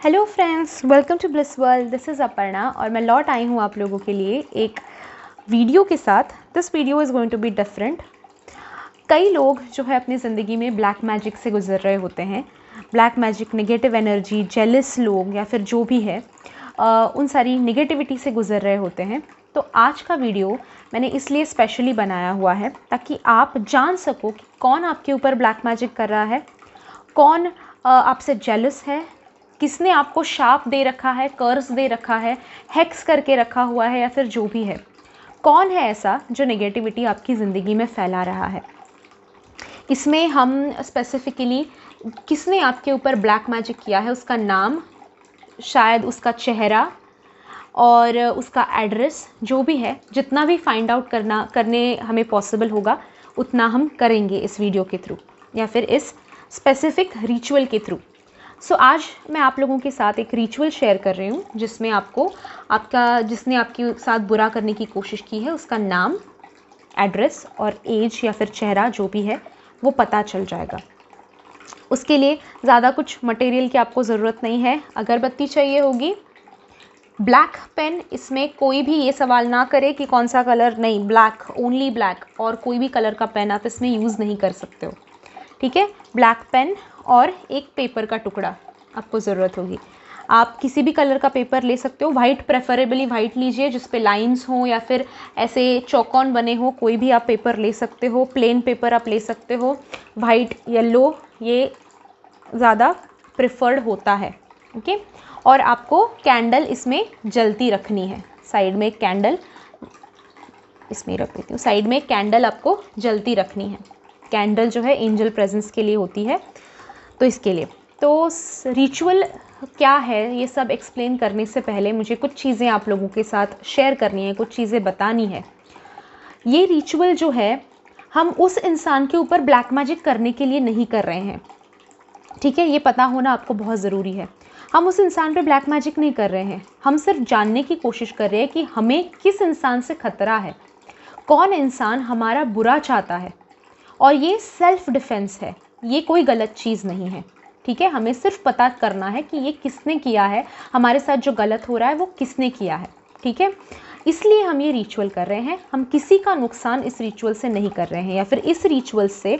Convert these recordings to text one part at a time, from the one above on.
Hello friends, welcome to Bliss World. This is Aparna और मैं लौट आई हूँ आप लोगों के लिए एक वीडियो के साथ। This video is going to be different. कई लोग जो है अपनी ज़िंदगी में ब्लैक मैजिक से गुजर रहे होते हैं। Black magic, negative energy, jealous लोग या फिर जो भी है उन सारी नेगेटिविटी से गुजर रहे होते हैं। तो आज का वीडियो मैंने इसलिए स्पेशली बनाया हुआ है ताकि आप जान सको कि कौन आपके ऊपर ब्लैक मैजिक कर रहा है, कौन आपसे जेलस है, किसने आपको शाप दे रखा है, कर्स दे रखा है, हेक्स करके रखा हुआ है या फिर जो भी है। कौन है ऐसा जो नेगेटिविटी आपकी ज़िंदगी में फैला रहा है। इसमें हम स्पेसिफिकली किसने आपके ऊपर ब्लैक मैजिक किया है उसका नाम, शायद उसका चेहरा और उसका एड्रेस, जो भी है, जितना भी फाइंड आउट करने हमें पॉसिबल होगा उतना हम करेंगे इस वीडियो के थ्रू या फिर इस स्पेसिफिक रिचुअल के थ्रू। सो आज मैं आप लोगों के साथ एक रिचुअल शेयर कर रही हूँ जिसमें आपको जिसने आपके साथ बुरा करने की कोशिश की है उसका नाम, एड्रेस और एज या फिर चेहरा जो भी है वो पता चल जाएगा। उसके लिए ज़्यादा कुछ मटेरियल की आपको ज़रूरत नहीं है। अगरबत्ती चाहिए होगी, ब्लैक पेन। इसमें कोई भी ये सवाल ना करे कि कौन सा कलर, नहीं, ब्लैक, ओनली ब्लैक, और कोई भी कलर का पेन आप इसमें यूज़ नहीं कर सकते हो, ठीक है। ब्लैक पेन और एक पेपर का टुकड़ा आपको ज़रूरत होगी। आप किसी भी कलर का पेपर ले सकते हो, वाइट, प्रेफरेबली वाइट लीजिए जिस पे लाइंस हों या फिर ऐसे चौकोन बने हो। कोई भी आप पेपर ले सकते हो, प्लेन पेपर आप ले सकते हो। वाइट, येलो ये ज़्यादा प्रेफर्ड होता है, ओके। और आपको कैंडल इसमें जलती रखनी है। साइड में एक कैंडल इसमें रख देती हूँ, साइड में एक कैंडल आपको जलती रखनी है। कैंडल जो है एंजल प्रेजेंस के लिए होती है, तो इसके लिए। तो रिचुअल क्या है ये सब एक्सप्लेन करने से पहले मुझे कुछ चीज़ें आप लोगों के साथ शेयर करनी है, कुछ चीज़ें बतानी है। ये रिचुअल जो है हम उस इंसान के ऊपर ब्लैक मैजिक करने के लिए नहीं कर रहे हैं, ठीक है। ये पता होना आपको बहुत ज़रूरी है। हम उस इंसान पे ब्लैक मैजिक नहीं कर रहे हैं, हम सिर्फ जानने की कोशिश कर रहे हैं कि हमें किस इंसान से खतरा है, कौन इंसान हमारा बुरा चाहता है। और ये सेल्फ डिफेंस है, ये कोई गलत चीज़ नहीं है, ठीक है। हमें सिर्फ पता करना है कि ये किसने किया है, हमारे साथ जो गलत हो रहा है वो किसने किया है, ठीक है। इसलिए हम ये रिचुअल कर रहे हैं। हम किसी का नुकसान इस रिचुअल से नहीं कर रहे हैं, या फिर इस रिचुअल से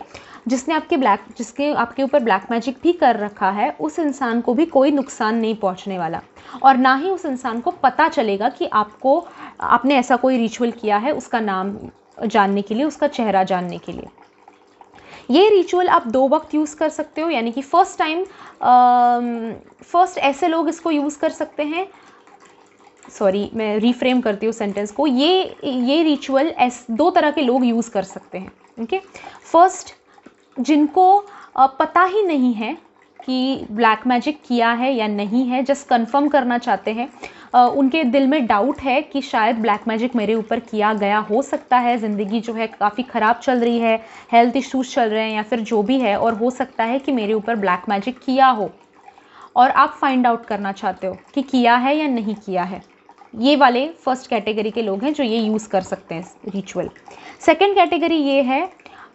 जिसके आपके ऊपर ब्लैक मैजिक भी कर रखा है उस इंसान को भी कोई नुकसान नहीं पहुंचने वाला, और ना ही उस इंसान को पता चलेगा कि आपने ऐसा कोई रिचुअल किया है उसका नाम जानने के लिए, उसका चेहरा जानने के लिए। ये रिचुअल आप 2 वक्त यूज़ कर सकते हो, यानी कि फर्स्ट ऐसे लोग इसको यूज़ कर सकते हैं। सॉरी, मैं रीफ्रेम करती हूँ सेंटेंस को। ये रिचुअल 2 तरह के लोग यूज़ कर सकते हैं, ओके। फर्स्ट, जिनको पता ही नहीं है कि ब्लैक मैजिक किया है या नहीं है, जस्ट कंफर्म करना चाहते हैं। उनके दिल में डाउट है कि शायद ब्लैक मैजिक मेरे ऊपर किया गया हो सकता है, ज़िंदगी जो है काफ़ी ख़राब चल रही है, हेल्थ इश्यूज़ चल रहे हैं या फिर जो भी है, और हो सकता है कि मेरे ऊपर ब्लैक मैजिक किया हो और आप फाइंड आउट करना चाहते हो कि किया है या नहीं किया है। ये वाले फर्स्ट कैटेगरी के लोग हैं जो ये यूज़ कर सकते हैं रिचुअल। सेकेंड कैटेगरी ये है,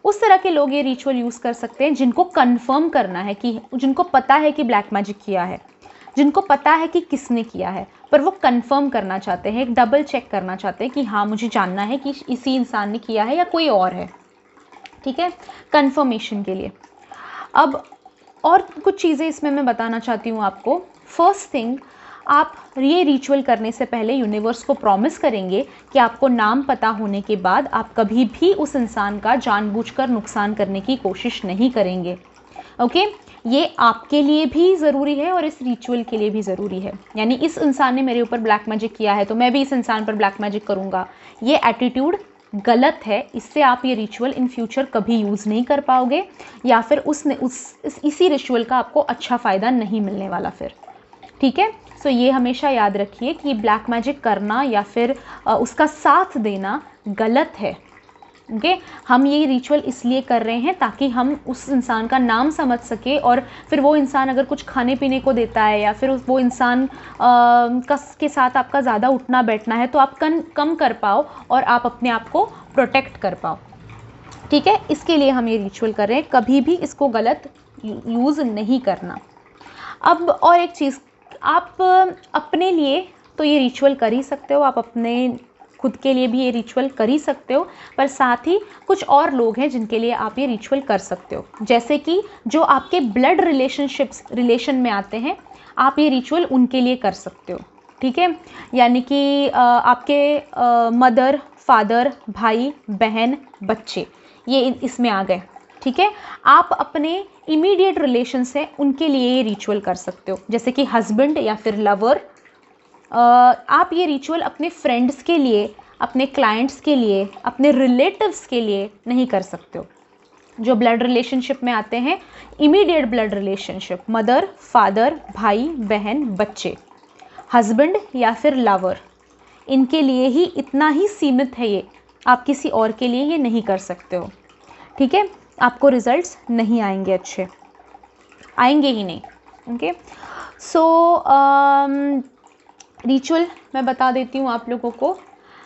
उस तरह के लोग ये रिचुअल यूज़ कर सकते हैं जिनको कंफर्म करना है, कि जिनको पता है कि ब्लैक मैजिक किया है, जिनको पता है कि किसने किया है, पर वो कंफर्म करना चाहते हैं, एक डबल चेक करना चाहते हैं कि हाँ, मुझे जानना है कि इसी इंसान ने किया है या कोई और है, ठीक है, कंफर्मेशन के लिए। अब और कुछ चीज़ें इसमें मैं बताना चाहती हूँ आपको। फर्स्ट थिंग, आप ये रिचुअल करने से पहले यूनिवर्स को प्रॉमिस करेंगे कि आपको नाम पता होने के बाद आप कभी भी उस इंसान का जानबूझकर नुकसान करने की कोशिश नहीं करेंगे, ओके। ये आपके लिए भी ज़रूरी है और इस रिचुअल के लिए भी ज़रूरी है। यानी इस इंसान ने मेरे ऊपर ब्लैक मैजिक किया है तो मैं भी इस इंसान पर ब्लैक मैजिक करूँगा, ये एटीट्यूड गलत है। इससे आप ये रिचुअल इन फ्यूचर कभी यूज़ नहीं कर पाओगे, या फिर इसी रिचुअल का आपको अच्छा फ़ायदा नहीं मिलने वाला फिर, ठीक है। सो ये हमेशा याद रखिए कि ब्लैक मैजिक करना या फिर उसका साथ देना गलत है, ओके। हम ये रिचुअल इसलिए कर रहे हैं ताकि हम उस इंसान का नाम समझ सके, और फिर वो इंसान अगर कुछ खाने पीने को देता है या फिर वो इंसान के साथ आपका ज़्यादा उठना बैठना है तो आप कम कर पाओ और आप अपने आप को प्रोटेक्ट कर पाओ, ठीक है। इसके लिए हम ये रिचुअल कर रहे हैं, कभी भी इसको गलत यूज़ नहीं करना। अब और एक चीज़ आप अपने लिए तो ये रिचुअल कर ही सकते हो, आप अपने खुद के लिए भी ये रिचुअल कर ही सकते हो, पर साथ ही कुछ और लोग हैं जिनके लिए आप ये रिचुअल कर सकते हो, जैसे कि जो आपके ब्लड रिलेशन में आते हैं, आप ये रिचुअल उनके लिए कर सकते हो। ठीक है, यानी कि आपके मदर, फादर, भाई, बहन, बच्चे, ये इसमें आ गए। ठीक है, आप अपने इमीडिएट रिलेशन से उनके लिए ये रिचुअल कर सकते हो, जैसे कि हस्बैंड या फिर लवर। आप ये रिचुअल अपने फ्रेंड्स के लिए, अपने क्लाइंट्स के लिए, अपने रिलेटिव्स के लिए नहीं कर सकते हो। जो ब्लड रिलेशनशिप में आते हैं, immediate blood relationship, mother, father, भाई, बहन, बच्चे, हस्बैंड या फिर लवर, इनके लिए ही इतना ही सीमित है ये, आप किसी और के लिए ये नहीं कर सकते हो। ठीक है, आपको रिजल्ट्स नहीं आएंगे, अच्छे आएंगे ही नहीं। ओके, सो रिचुअल मैं बता देती हूँ आप लोगों को,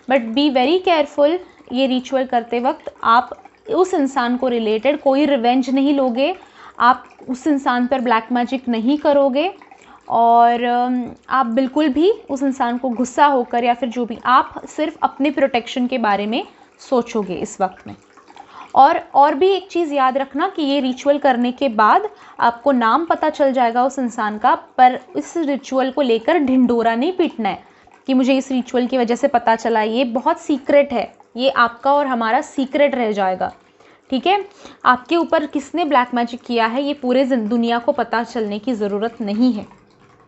बट बी वेरी केयरफुल। ये रिचुअल करते वक्त आप उस इंसान को रिलेटेड कोई रिवेंज नहीं लोगे, आप उस इंसान पर ब्लैक मैजिक नहीं करोगे, और आप बिल्कुल भी उस इंसान को गुस्सा होकर या फिर जो भी, आप सिर्फ अपने प्रोटेक्शन के बारे में सोचोगे इस वक्त में। और भी एक चीज़ याद रखना कि ये रिचुअल करने के बाद आपको नाम पता चल जाएगा उस इंसान का, पर इस रिचुअल को लेकर ढिंढोरा नहीं पीटना है कि मुझे इस रिचुअल की वजह से पता चला। ये बहुत सीक्रेट है, ये आपका और हमारा सीक्रेट रह जाएगा। ठीक है, आपके ऊपर किसने ब्लैक मैजिक किया है ये पूरे दुनिया को पता चलने की ज़रूरत नहीं है।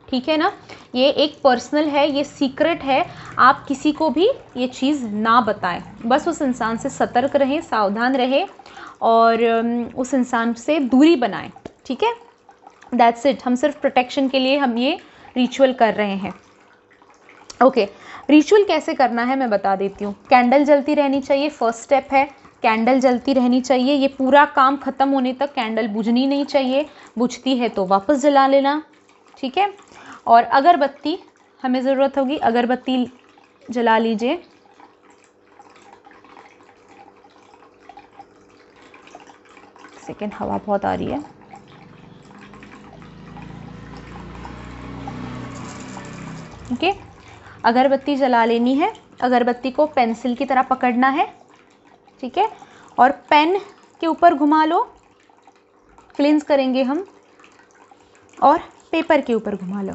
ठीक है ना, ये एक पर्सनल है, ये सीक्रेट है, आप किसी को भी ये चीज़ ना बताएं। बस उस इंसान से सतर्क रहें, सावधान रहें, और उस इंसान से दूरी बनाएं। ठीक है, दैट्स इट। हम सिर्फ प्रोटेक्शन के लिए हम ये रिचुअल कर रहे हैं। ओके, रिचुअल कैसे करना है मैं बता देती हूँ। कैंडल जलती रहनी चाहिए, फर्स्ट स्टेप है, कैंडल जलती रहनी चाहिए। ये पूरा काम ख़त्म होने तक कैंडल बुझनी नहीं चाहिए, बुझती है तो वापस जला लेना। ठीक है, और अगरबत्ती हमें ज़रूरत होगी, अगरबत्ती जला लीजिए। सेकेंड, हवा बहुत आ रही है। ओके, अगरबत्ती जला लेनी है। अगरबत्ती को पेंसिल की तरह पकड़ना है। ठीक है, और पेन के ऊपर घुमा लो, क्लींस करेंगे हम, और पेपर के ऊपर घुमा लो।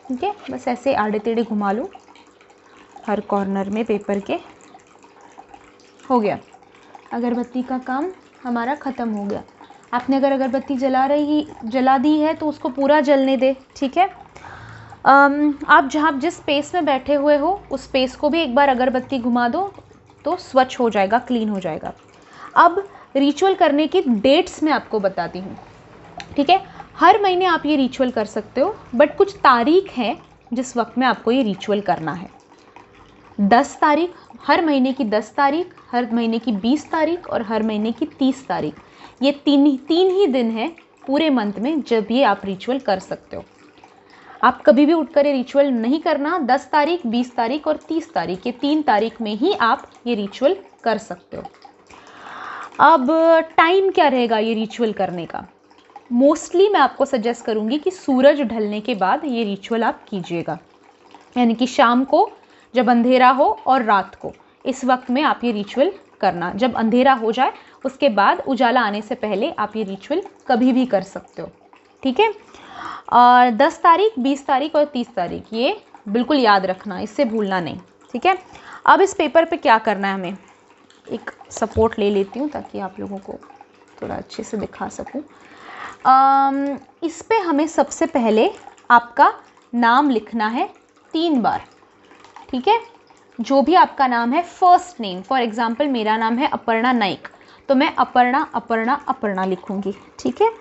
ठीक है, बस ऐसे आड़े टेढ़े घुमा लो हर कॉर्नर में पेपर के। हो गया, अगरबत्ती का काम हमारा ख़त्म हो गया। आपने अगर अगरबत्ती जला दी है तो उसको पूरा जलने दे। ठीक है, आप जहाँ जिस स्पेस में बैठे हुए हो उस स्पेस को भी एक बार अगरबत्ती घुमा दो तो स्वच्छ हो जाएगा, क्लीन हो जाएगा। अब रिचुअल करने की डेट्स मैं आपको बताती हूँ। ठीक है, हर महीने आप ये रिचुअल कर सकते हो, बट कुछ तारीख है जिस वक्त में आपको ये रिचुअल करना है। 10 तारीख, हर महीने की 10 तारीख, हर महीने की 20 तारीख और हर महीने की 30 तारीख। ये तीन ही दिन है पूरे मंथ में जब ये आप रिचुअल कर सकते हो। आप कभी भी उठकर ये रिचुअल नहीं करना। 10 तारीख, 20 तारीख और 30 तारीख, ये 3 तारीख में ही आप ये रिचुअल कर सकते हो। अब टाइम क्या रहेगा ये रिचुअल करने का? मोस्टली मैं आपको सजेस्ट करूँगी कि सूरज ढलने के बाद ये रिचुअल आप कीजिएगा, यानी कि शाम को जब अंधेरा हो और रात को, इस वक्त में आप ये रिचुअल करना। जब अंधेरा हो जाए उसके बाद उजाला आने से पहले आप ये रिचुअल कभी भी कर सकते हो। ठीक है, और 10 तारीख, 20 तारीख और 30 तारीख ये बिल्कुल याद रखना, इससे भूलना नहीं। ठीक है, अब इस पेपर पे क्या करना है, हमें एक सपोर्ट ले लेती हूँ ताकि आप लोगों को थोड़ा अच्छे से दिखा सकूँ। इस पे हमें सबसे पहले आपका नाम लिखना है 3 बार। ठीक है, जो भी आपका नाम है, फर्स्ट नेम, फॉर एग्जांपल मेरा नाम है अपर्णा नाइक, तो मैं अपर्णा अपर्णा अपर्णा लिखूंगी। ठीक है,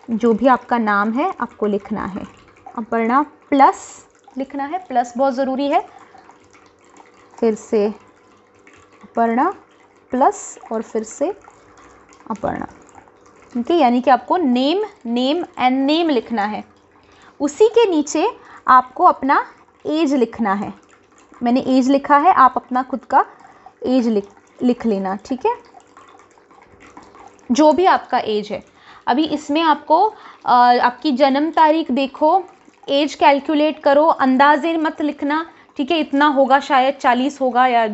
जो भी आपका नाम है आपको लिखना है अपर्णा, प्लस लिखना है, प्लस बहुत ज़रूरी है। फिर से अपर्णा प्लस और फिर से अपर्णा। ठीक है, यानी कि आपको नेम एंड नेम लिखना है। उसी के नीचे आपको अपना एज लिखना है। मैंने एज लिखा है, आप अपना खुद का एज लिख लेना। ठीक है, जो भी आपका एज है। अभी इसमें आपको आपकी जन्म तारीख देखो, एज कैलकुलेट करो, अंदाजे मत लिखना, ठीक है, इतना होगा शायद 40 होगा या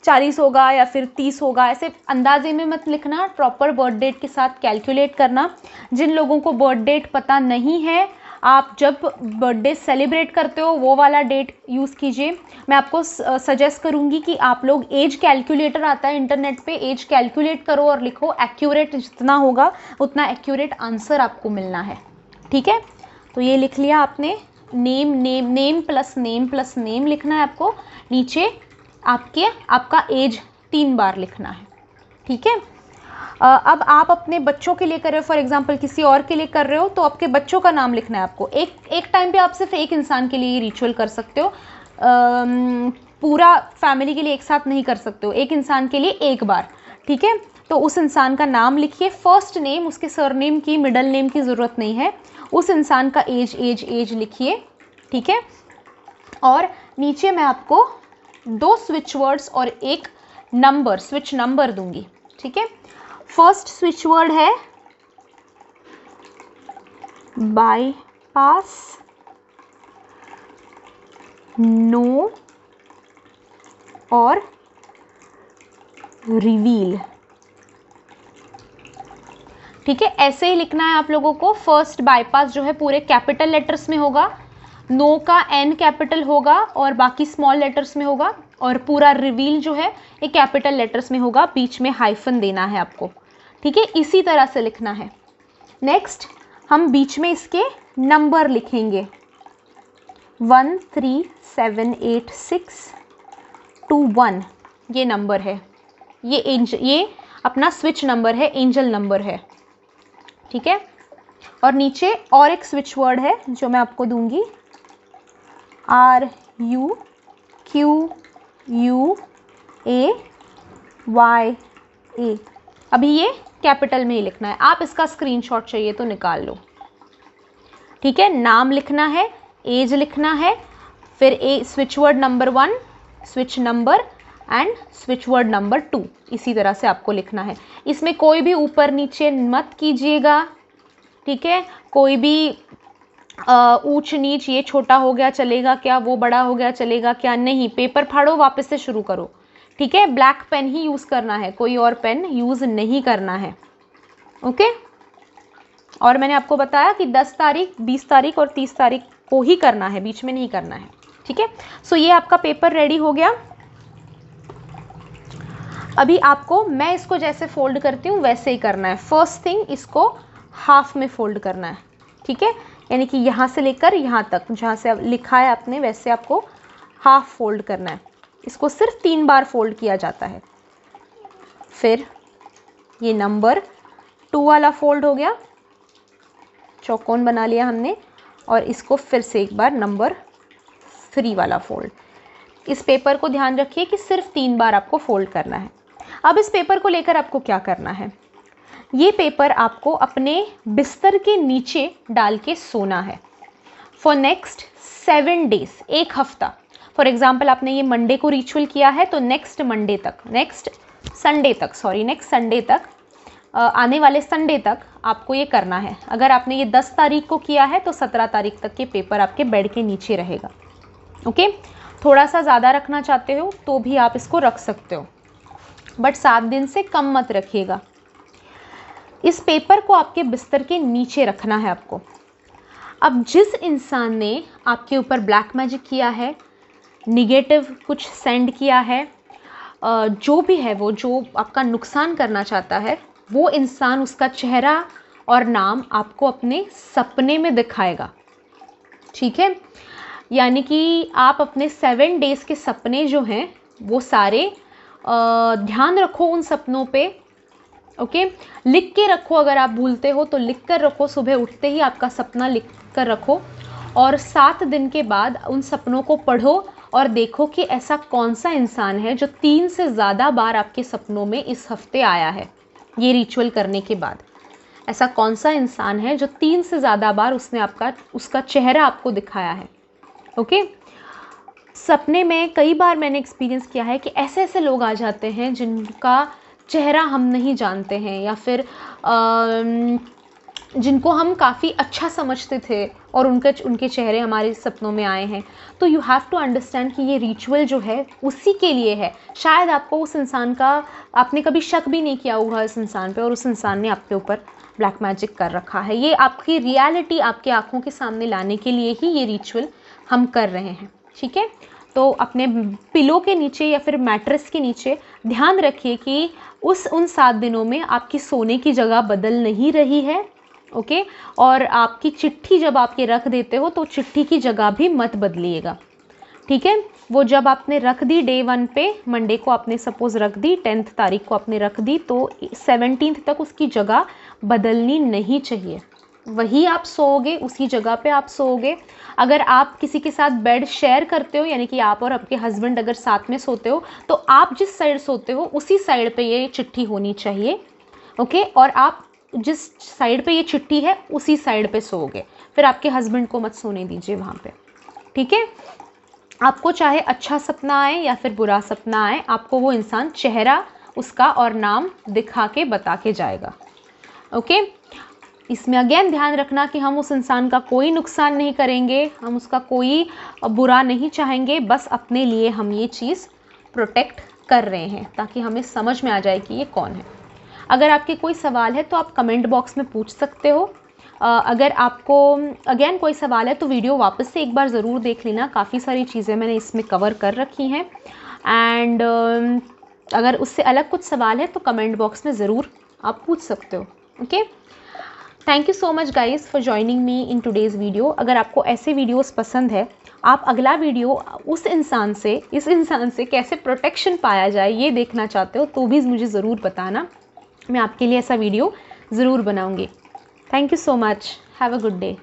40 होगा या फिर 30 होगा, ऐसे अंदाजे में मत लिखना, प्रॉपर बर्थ डेट के साथ कैलकुलेट करना। जिन लोगों को बर्थ डेट पता नहीं है, आप जब बर्थडे सेलिब्रेट करते हो वो वाला डेट यूज़ कीजिए। मैं आपको सजेस्ट करूँगी कि आप लोग एज कैलकुलेटर आता है इंटरनेट पे, एज कैलकुलेट करो और लिखो, एक्यूरेट जितना होगा उतना एक्यूरेट आंसर आपको मिलना है, ठीक है। तो ये लिख लिया आपने, name name name plus name plus name लिखना है आपको, नीचे आपका एज 3 बार लिखना है, ठीक है। अब आप अपने बच्चों के लिए कर रहे हो, फॉर एग्जांपल किसी और के लिए कर रहे हो, तो आपके बच्चों का नाम लिखना है आपको। एक टाइम पे आप सिर्फ एक इंसान के लिए ये रिचुअल कर सकते हो, पूरा फैमिली के लिए एक साथ नहीं कर सकते हो, एक इंसान के लिए एक बार, ठीक है। तो उस इंसान का नाम लिखिए, फर्स्ट नेम, उसके सरनेम की, मिडल नेम की ज़रूरत नहीं है, उस इंसान का एज लिखिए, ठीक है। और नीचे मैं आपको 2 स्विच वर्ड्स और एक नंबर, स्विच नंबर दूंगी, ठीक है। फर्स्ट स्विच वर्ड है बाईपास, नो और रिवील, ठीक है। ऐसे ही लिखना है आप लोगों को। फर्स्ट बाईपास जो है पूरे कैपिटल लेटर्स में होगा, नो का एन कैपिटल होगा और बाकी स्मॉल लेटर्स में होगा, और पूरा रिवील जो है एक कैपिटल लेटर्स में होगा, बीच में हाइफन देना है आपको, ठीक है। इसी तरह से लिखना है। नेक्स्ट हम बीच में इसके नंबर लिखेंगे, 1 3 7 8 6 2 1, ये नंबर है, ये अपना स्विच नंबर है, एंजल नंबर है, ठीक है। और नीचे और एक स्विच वर्ड है जो मैं आपको दूंगी, RUQUAYA। अभी ये कैपिटल में ही लिखना है, आप इसका स्क्रीनशॉट चाहिए तो निकाल लो, ठीक है। नाम लिखना है, एज लिखना है, फिर switch word number 1, switch number and switch word number 2, इसी तरह से आपको लिखना है। इसमें कोई भी ऊपर नीचे मत कीजिएगा, ठीक है। कोई भी ऊंच नीच, ये छोटा हो गया चलेगा क्या, वो बड़ा हो गया चलेगा क्या, नहीं। पेपर फाड़ो, वापस से शुरू करो, ठीक है। ब्लैक पेन ही यूज़ करना है, कोई और पेन यूज़ नहीं करना है, ओके। और मैंने आपको बताया कि 10 तारीख, 20 तारीख और 30 तारीख को ही करना है, बीच में नहीं करना है, ठीक है। सो ये आपका पेपर रेडी हो गया। अभी आपको, मैं इसको जैसे फोल्ड करती हूँ वैसे ही करना है। फर्स्ट थिंग, इसको हाफ में फोल्ड करना है, ठीक है। यानी कि यहाँ से लेकर यहाँ तक, जहाँ से लिखा है आपने वैसे आपको हाफ फोल्ड करना है। इसको सिर्फ 3 बार फोल्ड किया जाता है। फिर ये नंबर 2 वाला फोल्ड हो गया, चौकोन बना लिया हमने, और इसको फिर से एक बार नंबर 3 वाला फोल्ड। इस पेपर को ध्यान रखिए कि सिर्फ 3 बार आपको फोल्ड करना है। अब इस पेपर को लेकर आपको क्या करना है, ये पेपर आपको अपने बिस्तर के नीचे डाल के सोना है फॉर नेक्स्ट 7 डेज, 1 हफ्ता। फॉर एग्जाम्पल आपने ये मंडे को रिचुअल किया है तो नेक्स्ट संडे तक, आने वाले संडे तक आपको ये करना है। अगर आपने ये 10 तारीख को किया है तो 17 तारीख तक ये पेपर आपके बेड के नीचे रहेगा, ओके। थोड़ा सा ज़्यादा रखना चाहते हो तो भी आप इसको रख सकते हो, बट 7 दिन से कम मत रखिएगा। इस पेपर को आपके बिस्तर के नीचे रखना है आपको। अब जिस इंसान ने आपके ऊपर ब्लैक मैजिक किया है, निगेटिव कुछ सेंड किया है, जो भी है वो, जो आपका नुकसान करना चाहता है, वो इंसान, उसका चेहरा और नाम आपको अपने सपने में दिखाएगा, ठीक है। यानी कि आप अपने 7 डेज़ के सपने जो हैं वो सारे ध्यान रखो उन सपनों पे, ओके। लिख के रखो, अगर आप भूलते हो तो लिख कर रखो, सुबह उठते ही आपका सपना लिख कर रखो, और 7 दिन के बाद उन सपनों को पढ़ो और देखो कि ऐसा कौन सा इंसान है जो 3 से ज़्यादा बार आपके सपनों में इस हफ्ते आया है। ये रिचुअल करने के बाद ऐसा कौन सा इंसान है जो 3 से ज़्यादा बार उसका चेहरा आपको दिखाया है, ओके। सपने में कई बार मैंने एक्सपीरियंस किया है कि ऐसे ऐसे लोग आ जाते हैं जिनका चेहरा हम नहीं जानते हैं या फिर जिनको हम काफ़ी अच्छा समझते थे और उनके चेहरे हमारे सपनों में आए हैं, तो यू हैव टू अंडरस्टैंड कि ये रिचुअल जो है उसी के लिए है। शायद आपको उस इंसान का, आपने कभी शक भी नहीं किया होगा इस इंसान पे, और उस इंसान ने आपके ऊपर ब्लैक मैजिक कर रखा है। ये आपकी रियलिटी आपके आंखों के सामने लाने के लिए ही ये रिचुअल हम कर रहे हैं, ठीक है। तो अपने पिलो के नीचे या फिर मैट्रेस के नीचे ध्यान रखिए कि उन 7 दिनों में आपकी सोने की जगह बदल नहीं रही है, ओके। और आपकी चिट्ठी जब आप ये रख देते हो तो चिट्ठी की जगह भी मत बदलिएगा, ठीक है। वो जब आपने रख दी डे 1 पे, मंडे को आपने सपोज़ रख दी, 10th तारीख को आपने रख दी, तो 17th तक उसकी जगह बदलनी नहीं चाहिए। वही आप सोओगे, उसी जगह पे आप सोओगे। अगर आप किसी के साथ बेड शेयर करते हो, यानी कि आप और आपके हस्बैंड अगर साथ में सोते हो, तो आप जिस साइड सोते हो उसी साइड पे ये चिट्ठी होनी चाहिए, ओके। और आप जिस साइड पे ये चिट्ठी है उसी साइड पे सोओगे, फिर आपके हस्बैंड को मत सोने दीजिए वहाँ पे, ठीक है। आपको चाहे अच्छा सपना आए या फिर बुरा सपना आए, आपको वो इंसान चेहरा उसका और नाम दिखा के बता के जाएगा, ओके। इसमें अगेन ध्यान रखना कि हम उस इंसान का कोई नुकसान नहीं करेंगे, हम उसका कोई बुरा नहीं चाहेंगे, बस अपने लिए हम ये चीज़ प्रोटेक्ट कर रहे हैं ताकि हमें समझ में आ जाए कि ये कौन है। अगर आपके कोई सवाल है तो आप कमेंट बॉक्स में पूछ सकते हो। अगर आपको अगेन कोई सवाल है तो वीडियो वापस से एक बार ज़रूर देख लेना, काफ़ी सारी चीज़ें मैंने इसमें कवर कर रखी हैं। एंड अगर उससे अलग कुछ सवाल है तो कमेंट बॉक्स में ज़रूर आप पूछ सकते हो, okay. Thank you so much guys for joining me in today's video. अगर आपको ऐसे वीडियोस पसंद है, आप अगला वीडियो इस इंसान से कैसे प्रोटेक्शन पाया जाए ये देखना चाहते हो, तो भी मुझे ज़रूर बताना, मैं आपके लिए ऐसा वीडियो ज़रूर बनाऊंगी। Thank you so much, have a good day.